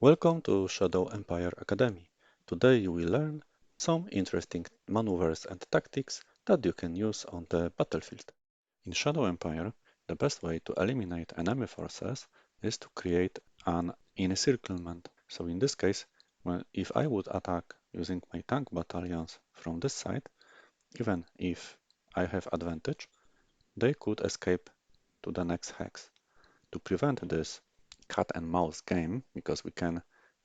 Welcome to Shadow Empire Academy. Today you will learn some interesting maneuvers and tactics that you can use on the battlefield. In Shadow Empire, the best way to eliminate enemy forces is to create an encirclement. So in this case, if I would attack using my tank battalions from this side, even if I have advantage, they could escape to the next hex. To prevent this cat and mouse game, because we can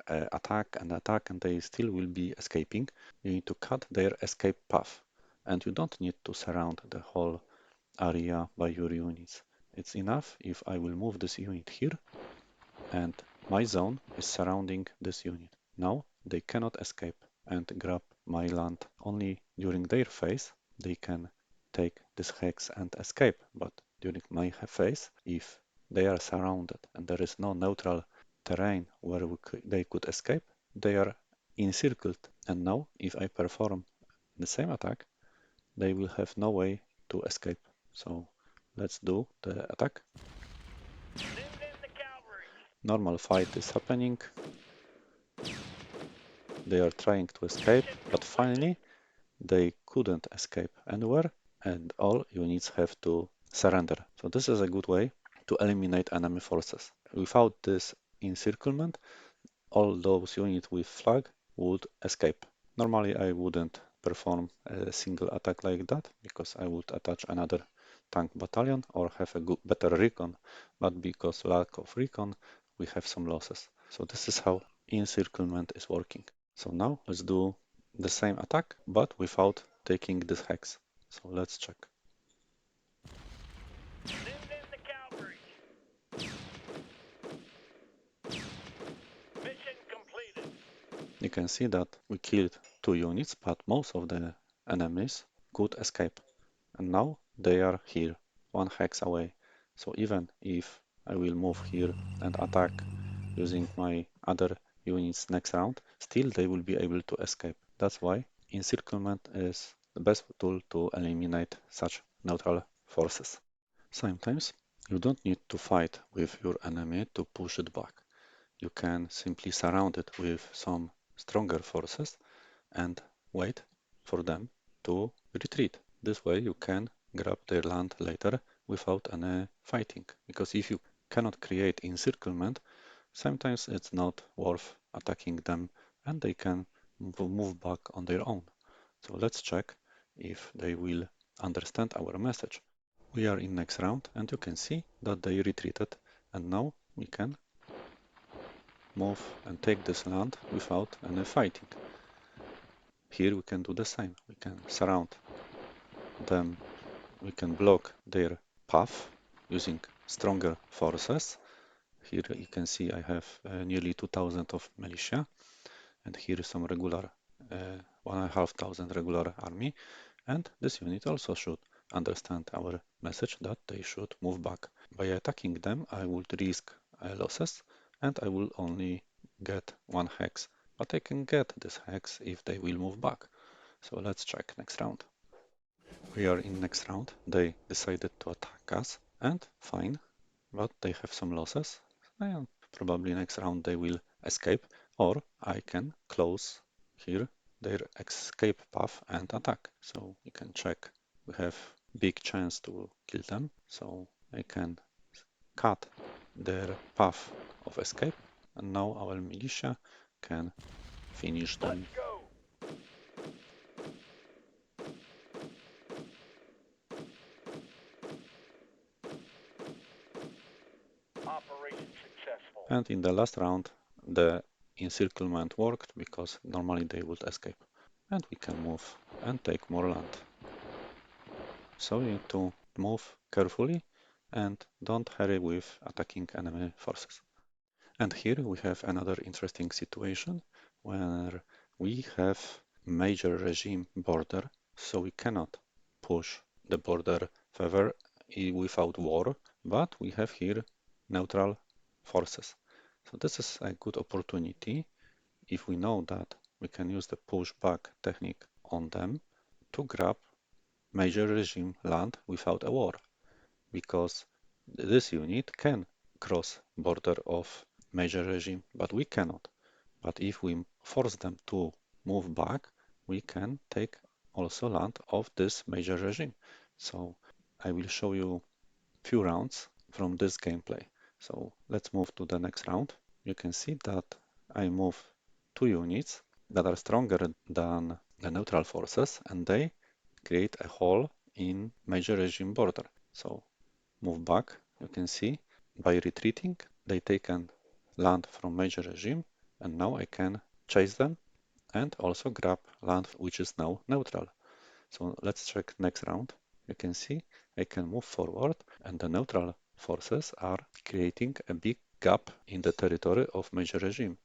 attack and they still will be escaping, you need to cut their escape path. And you don't need to surround the whole area by your units. It's enough if I will move this unit here and my zone is surrounding this unit. Now they cannot escape and grab my land. Only during their phase they can take this hex and escape, but during my phase, if they are surrounded and there is no neutral terrain where they could escape, they are encircled. And now if I perform the same attack, they will have no way to escape. So let's do the attack. Normal fight is happening. They are trying to escape, but finally they couldn't escape anywhere and all units have to surrender. So this is a good way to eliminate enemy forces. Without this encirclement, all those units with flag would escape. Normally I wouldn't perform a single attack like that because I would attach another tank battalion or have a better recon, but because lack of recon, we have some losses. So this is how encirclement is working. So now let's do the same attack, but without taking this hex. So let's check. You can see that we killed 2 units, but most of the enemies could escape. And now they are here, 1 hex away. So even if I will move here and attack using my other units next round, still they will be able to escape. That's why encirclement is the best tool to eliminate such neutral forces. Sometimes you don't need to fight with your enemy to push it back. You can simply surround it with some stronger forces and wait for them to retreat. This way you can grab their land later without any fighting. Because if you cannot create encirclement, sometimes it's not worth attacking them and they can move back on their own. So let's check if they will understand our message. We are in next round and you can see that they retreated and now we can move and take this land without any fighting. Here we can do the same. We can surround them, we can block their path using stronger forces. Here you can see I have nearly 2000 of militia and here is some regular 1500 regular army, and this unit also should understand our message that they should move back. By attacking them I would risk losses and I will only get 1 hex, but I can get this hex if they will move back. So let's check next round. We are in next round. They decided to attack us and fine, but they have some losses and probably next round they will escape, or I can close here their escape path and attack. So you can check. We have big chance to kill them, so I can cut their path of escape and now our militia can finish them. And in the last round, the encirclement worked because normally they would escape. And we can move and take more land. So you need to move carefully and don't hurry with attacking enemy forces. And here we have another interesting situation where we have major regime border, so we cannot push the border further without war, but we have here neutral forces. So this is a good opportunity if we know that we can use the pushback technique on them to grab major regime land without a war, because this unit can cross border of major regime, but we cannot. But if we force them to move back, we can take also land of this major regime. So I will show you few rounds from this gameplay. So let's move to the next round. You can see that I move 2 units that are stronger than the neutral forces, and they create a hole in major regime border. So move back, you can see by retreating, they taken land from major regime, and now I can chase them and also grab land which is now neutral. So let's check next round. You can see I can move forward and the neutral forces are creating a big gap in the territory of major regime.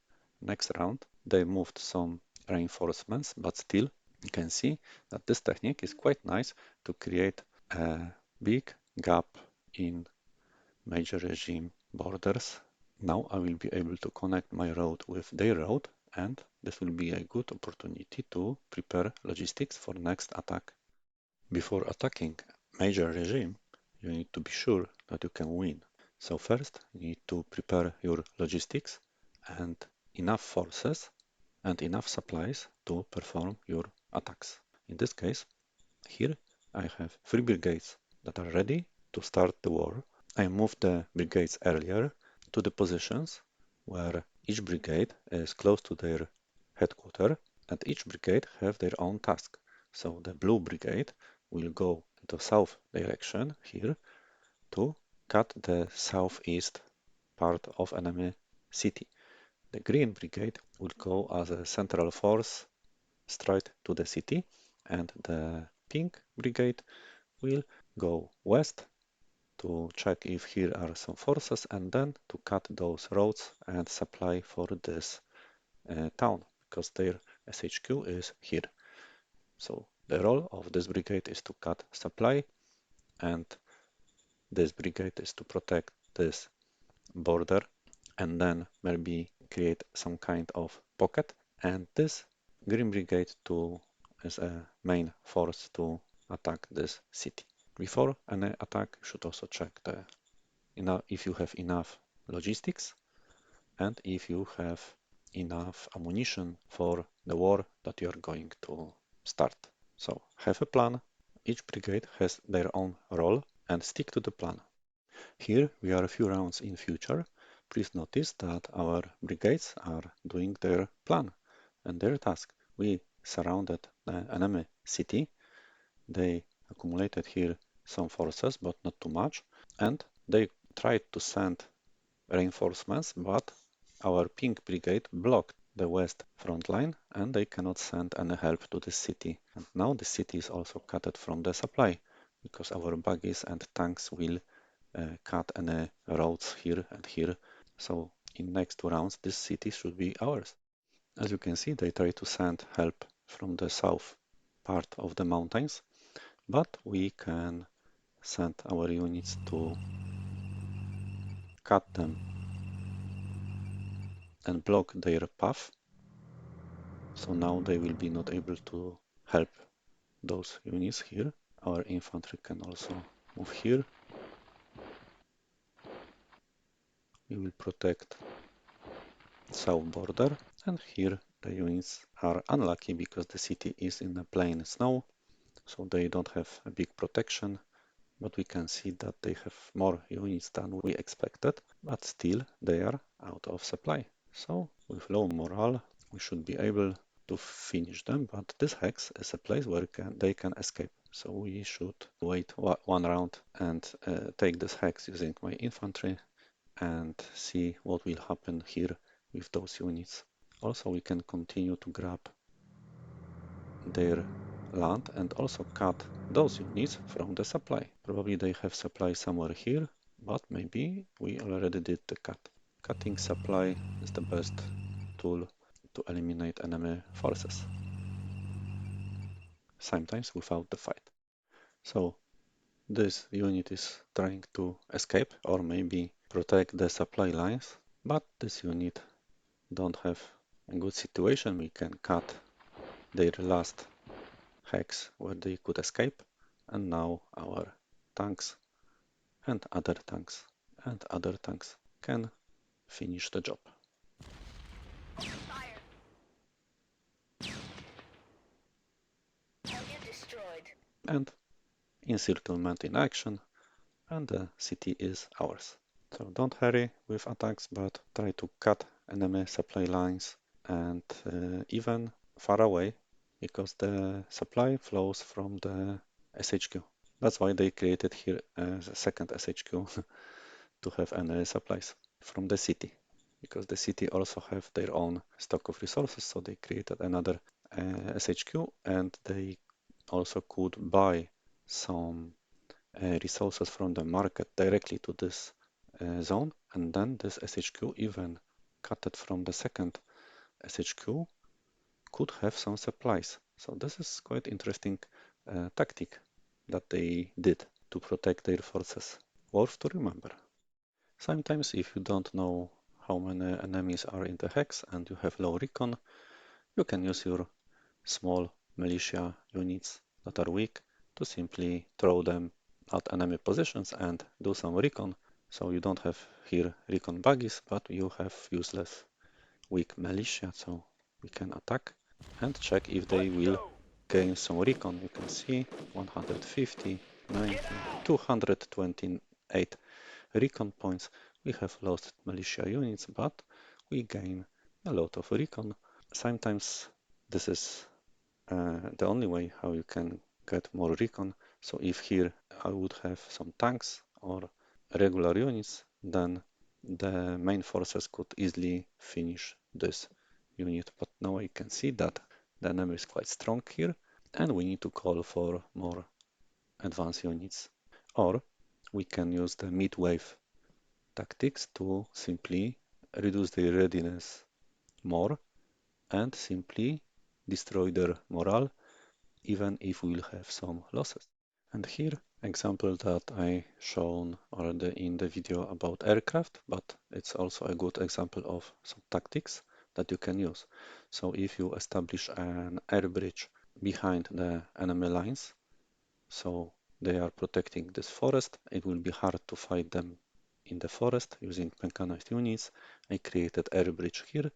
Next round, they moved some reinforcements, but still you can see that this technique is quite nice to create a big gap in major regime borders. Now I will be able to connect my road with their road, and this will be a good opportunity to prepare logistics for next attack. Before attacking major regime, you need to be sure that you can win. So first, you need to prepare your logistics and enough forces and enough supplies to perform your attacks. In this case, here I have 3 brigades that are ready to start the war. I moved the brigades earlier to the positions where each brigade is close to their headquarters, and each brigade have their own task. So the blue brigade will go into south direction here to cut the southeast part of enemy city. The green brigade will go as a central force straight to the city, and the pink brigade will go west to check if here are some forces and then to cut those roads and supply for this town because their SHQ is here. So the role of this brigade is to cut supply, and this brigade is to protect this border and then maybe create some kind of pocket, and this green brigade to is a main force to attack this city. Before any attack, you should also check if you have enough logistics and if you have enough ammunition for the war that you are going to start. So have a plan. Each brigade has their own role and stick to the plan. Here we are a few rounds in future. Please notice that our brigades are doing their plan and their task. We surrounded the enemy city. They accumulated here some forces, but not too much, and they tried to send reinforcements, but our pink brigade blocked the west front line and they cannot send any help to the city. And now the city is also cut from the supply because our buggies and tanks will cut any roads here and here. So in next 2 rounds, this city should be ours. As you can see, they try to send help from the south part of the mountains, but we can send our units to cut them and block their path. So now they will be not able to help those units here. Our infantry can also move here. We will protect south border, and here the units are unlucky because the city is in the plain snow, so they don't have a big protection, but we can see that they have more units than we expected, but still they are out of supply. So with low morale, we should be able to finish them, but this hex is a place where they can escape. So we should wait 1 round and take this hex using my infantry and see what will happen here with those units. Also, we can continue to grab their land and also cut those units from the supply. Probably they have supply somewhere here, but maybe we already did the cut. Cutting supply is the best tool to eliminate enemy forces, sometimes without the fight. So this unit is trying to escape or maybe protect the supply lines, but this unit don't have a good situation. We can cut their last hex where they could escape, and now our tanks and other tanks can finish the job. Fire. Target destroyed. And encirclement in action, and the city is ours. So don't hurry with attacks, but try to cut enemy supply lines and even far away, because the supply flows from the SHQ. That's why they created here a second SHQ to have any supplies from the city, because the city also have their own stock of resources, so they created another SHQ, and they also could buy some resources from the market directly to this zone, and then this SHQ, even cut it from the second SHQ, could have some supplies. So this is quite interesting tactic that they did to protect their forces. Worth to remember. Sometimes if you don't know how many enemies are in the hex and you have low recon, you can use your small militia units that are weak to simply throw them at enemy positions and do some recon. So you don't have here recon buggies, but you have useless weak militia, so we can attack and check if they will gain some recon. You can see 150, 90, 228 recon points. We have lost militia units, but we gain a lot of recon. Sometimes this is the only way how you can get more recon. So if here I would have some tanks or regular units, then the main forces could easily finish this unit. But now I can see that the enemy is quite strong here, and we need to call for more advanced units. Or we can use the mid-wave tactics to simply reduce their readiness more and simply destroy their morale, even if we'll have some losses. And here, example that I shown already in the video about aircraft, but it's also a good example of some tactics that you can use. So if you establish an air bridge behind the enemy lines, so they are protecting this forest, it will be hard to fight them in the forest using mechanized units. I created air bridge here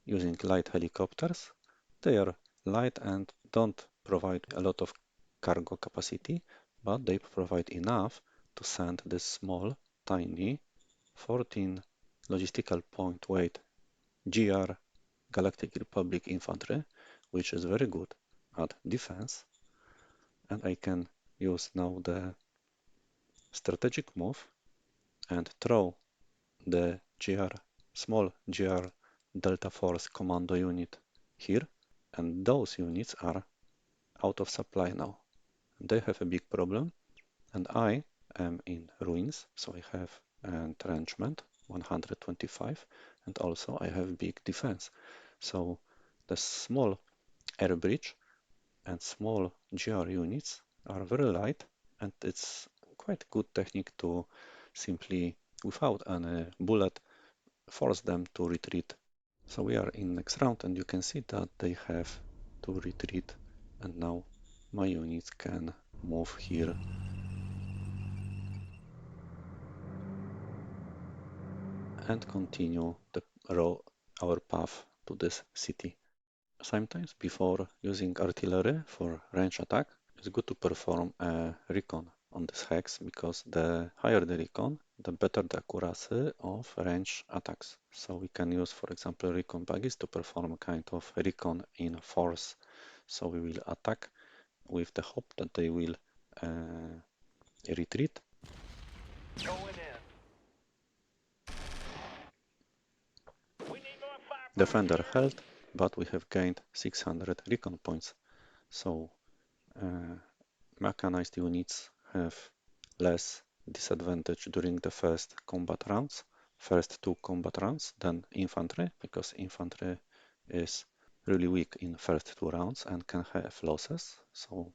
using light helicopters. They are light and don't provide a lot of cargo capacity, but they provide enough to send this small, tiny 14 logistical point weight GR Galactic Republic infantry, which is very good at defense. And I can use now the strategic move and throw the small GR Delta Force commando unit here, and those units are out of supply now. They have a big problem, and I am in ruins, so I have entrenchment 125, and also I have big defense. So the small air bridge and small GR units are very light, and it's quite good technique to simply, without any bullet, force them to retreat. So we are in next round, and you can see that they have to retreat, and now my units can move here and continue our path to this city. Sometimes before using artillery for range attack, it's good to perform a recon on this hex, because the higher the recon, the better the accuracy of range attacks. So we can use, for example, recon buggies to perform a kind of recon in force. So we will attack with the hope that they will retreat. Defender held, but we have gained 600 recon points. So mechanized units have less disadvantage during the first two combat rounds than infantry, because infantry is really weak in first 2 rounds and can have losses. So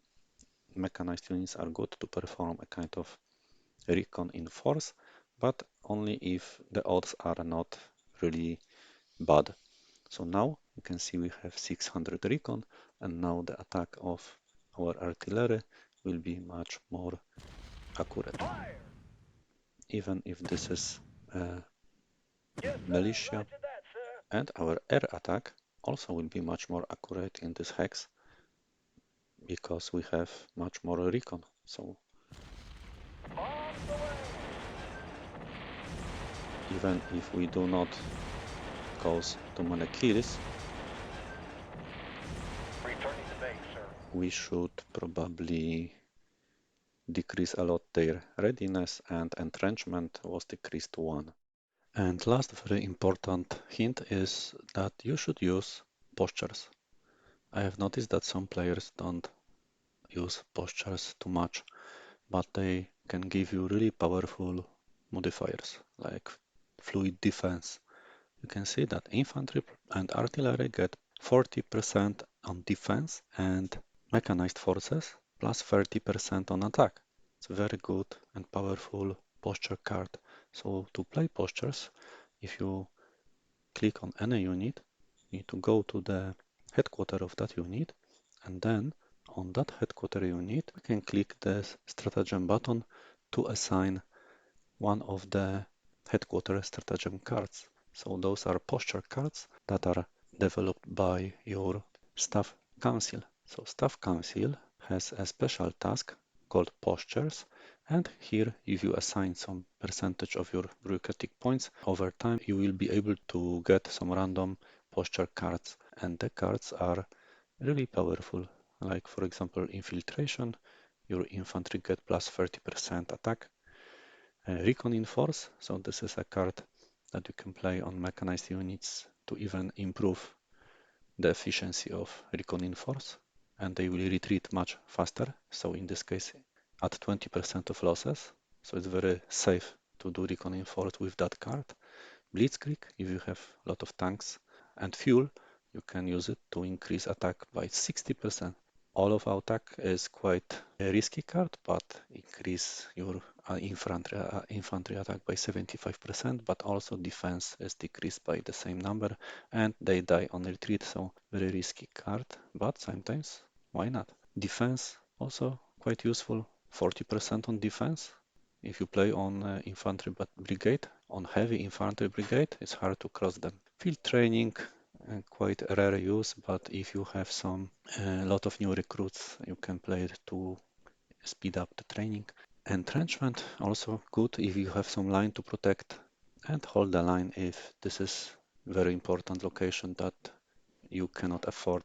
mechanized units are good to perform a kind of recon in force, but only if the odds are not really bad. So now you can see we have 600 recon, and now the attack of our artillery will be much more accurate. Even if this is militia, and our air attack also will be much more accurate in this hex because we have much more recon. So even if we do not cause too many kills, we should probably decrease a lot their readiness, and entrenchment was decreased to 1. And last very important hint is that you should use postures. I have noticed that some players don't use postures too much, but they can give you really powerful modifiers like fluid defense. You can see that infantry and artillery get 40% on defense and mechanized forces plus 30% on attack. It's a very good and powerful posture card. So to play postures, if you click on any unit, you need to go to the headquarter of that unit, and then on that headquarter unit, we can click the stratagem button to assign one of the headquarter stratagem cards. So those are posture cards that are developed by your staff council. So staff council has a special task called postures, and here if you assign some percentage of your bureaucratic points over time, you will be able to get some random posture cards, and the cards are really powerful. Like for example, infiltration, your infantry get plus 30% attack. Reconnaissance, so this is a card that you can play on mechanized units to even improve the efficiency of Reconnaissance, and they will retreat much faster. So in this case, at 20% of losses, so it's very safe to do Reconnaissance with that card. Blitzkrieg, if you have a lot of tanks and fuel, you can use it to increase attack by 60%. All of our attack is quite a risky card, but increase your infantry attack by 75%, but also defense is decreased by the same number, and they die on retreat, so very risky card, but sometimes why not? Defense also quite useful, 40% on defense. If you play on infantry brigade, on heavy infantry brigade, it's hard to cross them. Field training, quite rare use, but if you have a lot of new recruits, you can play it to speed up the training. Entrenchment also good if you have some line to protect, and hold the line if this is very important location that you cannot afford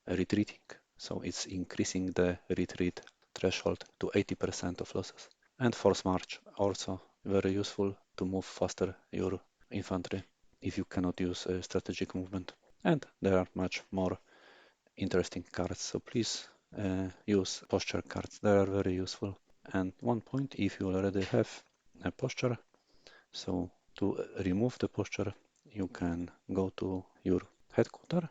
retreating. So it's increasing the retreat threshold to 80% of losses. And force march also very useful to move faster your infantry if you cannot use strategic movement. And there are much more interesting cards, so please use posture cards. They are very useful. And one point, if you already have a posture, so to remove the posture, you can go to your headquarter,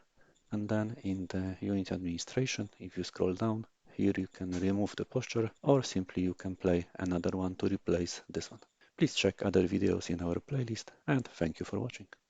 and then in the unit administration, if you scroll down, here you can remove the posture, or simply you can play another one to replace this one. Please check other videos in our playlist, and thank you for watching.